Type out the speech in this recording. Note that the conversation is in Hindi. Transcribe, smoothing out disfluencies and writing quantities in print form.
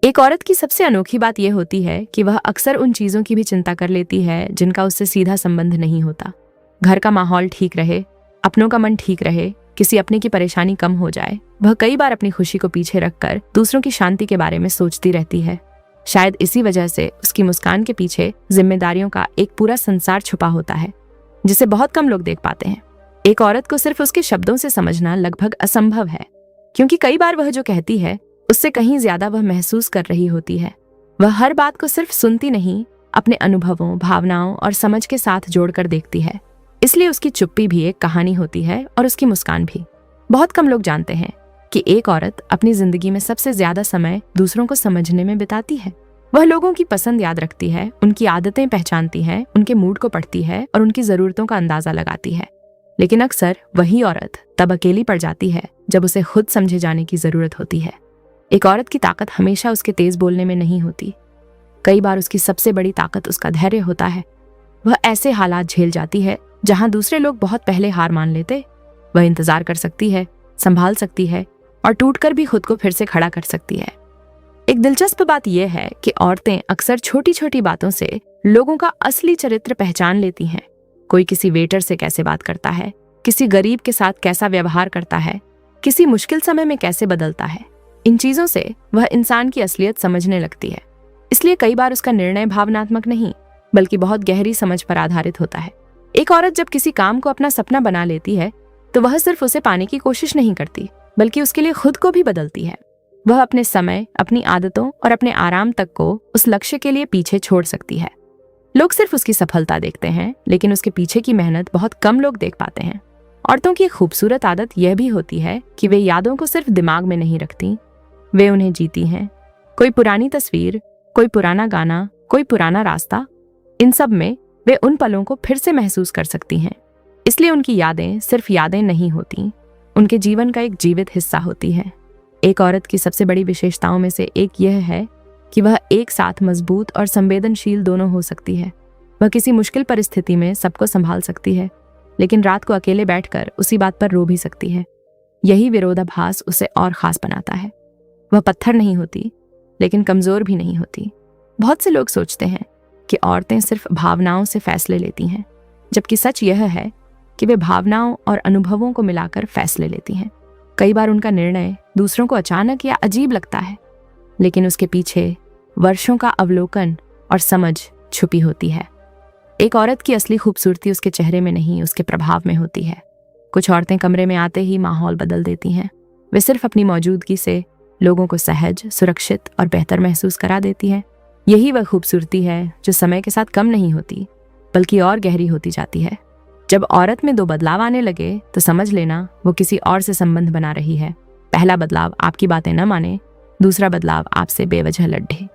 एक औरत की सबसे अनोखी बात यह होती है कि वह अक्सर उन चीज़ों की भी चिंता कर लेती है जिनका उससे सीधा संबंध नहीं होता। घर का माहौल ठीक रहे, अपनों का मन ठीक रहे, किसी अपने की परेशानी कम हो जाए, वह कई बार अपनी खुशी को पीछे रखकर दूसरों की शांति के बारे में सोचती रहती है। शायद इसी वजह से उसकी मुस्कान के पीछे जिम्मेदारियों का एक पूरा संसार छुपा होता है, जिसे बहुत कम लोग देख पाते हैं। एक औरत को सिर्फ उसके शब्दों से समझना लगभग असंभव है, क्योंकि कई बार वह जो कहती है उससे कहीं ज्यादा वह महसूस कर रही होती है। वह हर बात को सिर्फ सुनती नहीं, अपने अनुभवों, भावनाओं और समझ के साथ जोड़कर देखती है। इसलिए उसकी चुप्पी भी एक कहानी होती है और उसकी मुस्कान भी। बहुत कम लोग जानते हैं कि एक औरत अपनी जिंदगी में सबसे ज्यादा समय दूसरों को समझने में बिताती है। वह लोगों की पसंद याद रखती है, उनकी आदतें पहचानती है, उनके मूड को पढ़ती है और उनकी जरूरतों का अंदाजा लगाती है। लेकिन अक्सर वही औरत तब अकेली पड़ जाती है जब उसे खुद समझे जाने की जरूरत होती है। एक औरत की ताकत हमेशा उसके तेज बोलने में नहीं होती। कई बार उसकी सबसे बड़ी ताकत उसका धैर्य होता है। वह ऐसे हालात झेल जाती है जहां दूसरे लोग बहुत पहले हार मान लेते। वह इंतजार कर सकती है, संभाल सकती है और टूटकर भी खुद को फिर से खड़ा कर सकती है। एक दिलचस्प बात यह है कि औरतें अक्सर छोटी छोटी बातों से लोगों का असली चरित्र पहचान लेती हैं। कोई किसी वेटर से कैसे बात करता है, किसी गरीब के साथ कैसा व्यवहार करता है, किसी मुश्किल समय में कैसे बदलता है। इन चीजों से वह इंसान की असलियत समझने लगती है। इसलिए कई बार उसका निर्णय भावनात्मक नहीं, बल्कि बहुत गहरी समझ पर आधारित होता है। एक औरत जब किसी काम को अपना सपना बना लेती है तो वह सिर्फ उसे पाने की कोशिश नहीं करती, बल्कि उसके लिए खुद को भी बदलती है। वह अपने समय, अपनी आदतों और अपने आराम तक को उस लक्ष्य के लिए पीछे छोड़ सकती है। लोग सिर्फ उसकी सफलता देखते हैं, लेकिन उसके पीछे की मेहनत बहुत कम लोग देख पाते हैं। औरतों की एक खूबसूरत आदत यह भी होती है कि वे यादों को सिर्फ दिमाग में नहीं रखती, वे उन्हें जीती हैं। कोई पुरानी तस्वीर, कोई पुराना गाना, कोई पुराना रास्ता, इन सब में वे उन पलों को फिर से महसूस कर सकती हैं। इसलिए उनकी यादें सिर्फ यादें नहीं होती, उनके जीवन का एक जीवित हिस्सा होती है। एक औरत की सबसे बड़ी विशेषताओं में से एक यह है कि वह एक साथ मजबूत और संवेदनशील दोनों हो सकती है। वह किसी मुश्किल परिस्थिति में सबको संभाल सकती है, लेकिन रात को अकेले बैठकर उसी बात पर रो भी सकती है। यही विरोधाभास उसे और खास बनाता है। वह पत्थर नहीं होती, लेकिन कमजोर भी नहीं होती। बहुत से लोग सोचते हैं कि औरतें सिर्फ भावनाओं से फैसले लेती हैं, जबकि सच यह है कि वे भावनाओं और अनुभवों को मिलाकर फैसले लेती हैं। कई बार उनका निर्णय दूसरों को अचानक या अजीब लगता है, लेकिन उसके पीछे वर्षों का अवलोकन और समझ छुपी होती है। एक औरत की असली खूबसूरती उसके चेहरे में नहीं, उसके प्रभाव में होती है। कुछ औरतें कमरे में आते ही माहौल बदल देती हैं। वे सिर्फ अपनी मौजूदगी से लोगों को सहज, सुरक्षित और बेहतर महसूस करा देती हैं। यही वह खूबसूरती है जो समय के साथ कम नहीं होती, बल्कि और गहरी होती जाती है। जब औरत में दो बदलाव आने लगे तो समझ लेना वो किसी और से संबंध बना रही है। पहला बदलाव आपकी बातें न माने, दूसरा बदलाव आपसे बेवजह लड़े।